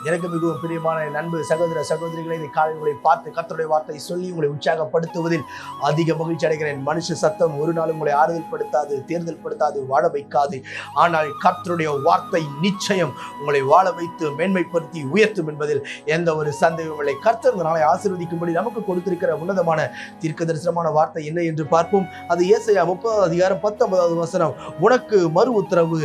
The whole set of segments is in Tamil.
எனக்கு மிகவும் பிரியமான என் அன்பு சகோதர சகோதரிகளை இந்த காலை உங்களை பார்த்து கர்த்தருடைய வார்த்தை சொல்லி உங்களை உற்சாகப்படுத்துவதில் அதிக மகிழ்ச்சி அடைகிறேன். மனுஷ சத்தம் ஒரு நாள் உங்களை ஆறுதல் படுத்தாது, தேர்தல் படுத்தாது, வாழ வைக்காது. ஆனால் கர்த்தருடைய வார்த்தை நிச்சயம் உங்களை வாழ வைத்து மேன்மைப்படுத்தி உயர்த்தும் என்பதில் எந்த ஒரு சந்தேகமும் இல்லை. கர்த்தர் இந்த நாளை ஆசீர்வதிக்கும்படி நமக்கு கொடுத்திருக்கிற உன்னதமான தீர்க்க தரிசனமான வார்த்தை என்ன என்று பார்ப்போம். அது ஏசாயா 30:19 உனக்கு மறு உத்தரவு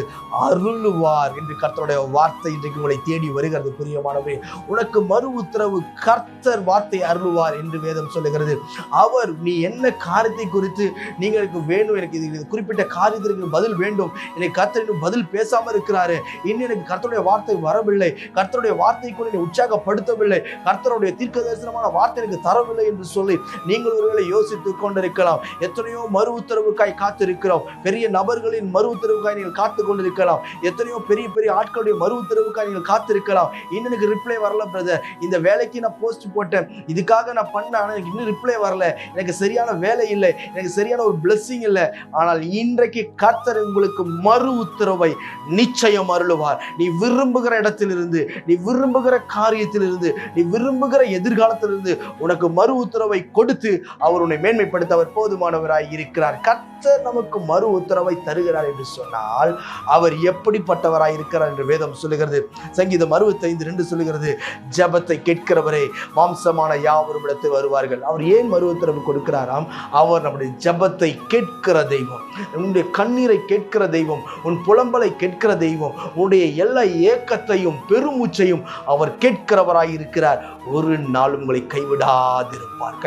அருளுவார் என்று கர்த்தருடைய வார்த்தை இன்றைக்கு உங்களை தேடி வருகிறது. பிரியமானவரே, உனக்கு மறு உத்தரவு கர்த்தர் வார்த்தை அருளுவார் என்று வேதம் சொல்லுகிறது. அவர் நீ என்ன காரியத்தை குறித்து நீங்களுக்கு வேணும், எனக்கு இது குறிப்பிட்ட காரியத்திற்கு பதில் வேண்டும், எனக்கு கர்த்தர் இன்னும் பதில் பேசாம இருக்கிறாரு, இன்னும் எனக்கு கர்த்தருடைய வார்த்தை வரவில்லை, கர்த்தருடைய வார்த்தைக்குள் என்னை உற்சாகப்படுத்தவில்லை, கர்த்தருடைய தீர்க்க தரிசனமான வார்த்தை எனக்கு தரவில்லை என்று சொல்லி நீங்கள் ஒருவேளை யோசித்துக் கொண்டிருக்கலாம். எத்தனையோ மறு உத்தரவுக்காய் காத்திருக்கிறோம். பெரிய நபர்களின் மறு உத்தரவுக்காய் நீங்கள் காத்து கொண்டிருக்கலாம். எத்தனையோ பெரிய பெரிய ஆட்களுடைய மறு உத்தரவுக்காய் நீங்கள் காத்திருக்கலாம். இன்னும் எனக்கு ரிப்ளை வரல பிரதர், இந்த வேலைக்கு நான் போஸ்ட் போட்டேன், இதுக்காக நான் பண்ணேன், எனக்கு இன்னும் ரிப்ளை வரல, எனக்கு சரியான வேலை இல்லை, எனக்கு சரியான ஒரு பிளெஸிங் இல்லை. ஆனால் இன்றைக்கு கர்த்தர் உங்களுக்கு மறு உத்தரவை நிச்சயம் அருளுவார். நீ விரும்புகிற இடத்திலிருந்து, நீ விரும்புகிற காரியத்திலிருந்து, நீ விரும்புகிற எதிர்காலத்திலிருந்து உனக்கு மறு உத்தரவை கொடுத்து அவர் உன்னை மேன்மைப்படுத்த அவர் போதுமானவராய் இருக்கிறார். கர்த்தர் நமக்கு மறு உத்தரவை தருகிறார் என்று சொன்னால் அவர் எப்படிப்பட்டவராய் இருக்கிறார் என்று வேதம் சொல்லுகிறது. சங்கீதம் 65:2 சொல்லுகிறது, ஜெபத்தை கேட்கிறவரே மாம்சமான யாவரும் இடத்தில் வருவார்கள். அவர் ஏன் மறு உத்தரவு கொடுக்கிறாராம்? அவர் நம்முடைய ஜெபத்தை கேட்கிற தெய்வம், உன்னுடைய கண்ணீரை கேட்கிற தெய்வம், உன் புலம்பலை கேட்கிற தெய்வம், உன்னுடைய எல்லா ஏக்கத்தையும் பெருமூச்சையும் அவர் கேட்கிறவராய் இருக்கிறார். ஒரு நாளும் உங்களை கைவிடாதிருப்பார்.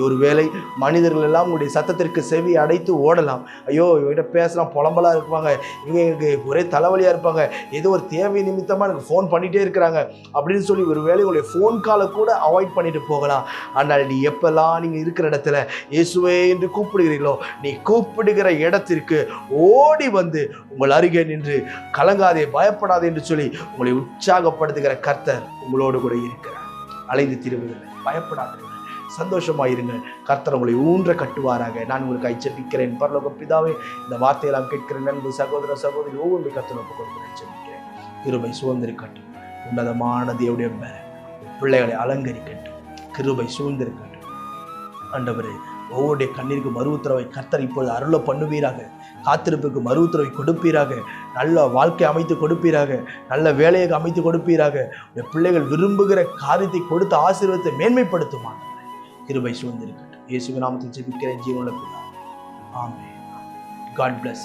ஒருவேளை மனிதர்கள் எல்லாம் உங்களுடைய சத்தத்திற்கு செவி அடைத்து ஓடலாம். ஐயோ இவங்கிட்ட பேசலாம், புலம்பலா இருப்பாங்க, இவங்க எனக்கு ஒரே தலைவலியா இருப்பாங்க, ஏதோ ஒரு தேவை நிமித்தமா எனக்கு ஃபோன் பண்ணிட்டே இருக்கிறாங்க அப்படின்னு சொல்லி ஒருவேளை உங்களுடைய ஃபோன் காலை கூட அவாய்ட் பண்ணிட்டு போகலாம். ஆனால் நீ எப்பெல்லாம் நீங்க இருக்கிற இடத்துல இயேசுவே என்று கூப்பிடுகிறீர்களோ, நீ கூப்பிடுகிற இடத்திற்கு ஓடி வந்து உங்கள் அருகே நின்று கலங்காதே, பயப்படாதே என்று சொல்லி உங்களை உற்சாகப்படுத்துகிற கர்த்தர் உங்களோடு கூட இருக்கிறார். அலைந்து திரும்புகிறேன், பயப்படாதீர்கள், சந்தோஷமாயிருங்க. கர்த்தர் உங்களை ஊன்ற கட்டுவாராக. நான் உங்களுக்கு ஜெபிக்கிறேன். பரலோக பிதாவே, இந்த வார்த்தையெல்லாம் கேட்கிற நண்பு சகோதர சகோதரி ஒவ்வொரு கர்த்தர் ஒப்புக் கொடுக்கிறேன், ஜெபிக்கிறேன். கிருபை சுதந்திரிக்கட்டும். உன்னதமான தேவனுடைய பிள்ளைகளை அலங்கரிக்கட்டும். கிருபை சூழ்ந்திருக்கட்டும். ஆண்டவரே, ஒவ்வொருடைய கண்ணீருக்கு மறு உத்தரவை கர்த்தர் இப்பொழுது அருள பண்ணுவீராக. காத்திருப்புக்கு மறு உத்தரவை கொடுப்பீராக. நல்ல வாழ்க்கை அமைத்து கொடுப்பீராக. நல்ல வேலையை அமைத்து கொடுப்பீராக. பிள்ளைகள் விரும்புகிற காரியத்தை கொடுத்து ஆசீர்வாதத்தை மேன்மைப்படுத்துமா. கிருபை சூழ்ந்திருக்கட்டும். இயேசுவின் நாமத்தில் ஜெபிக்கிறேன், ஜீவனுள்ள பிதாவே. ஆமென். God bless.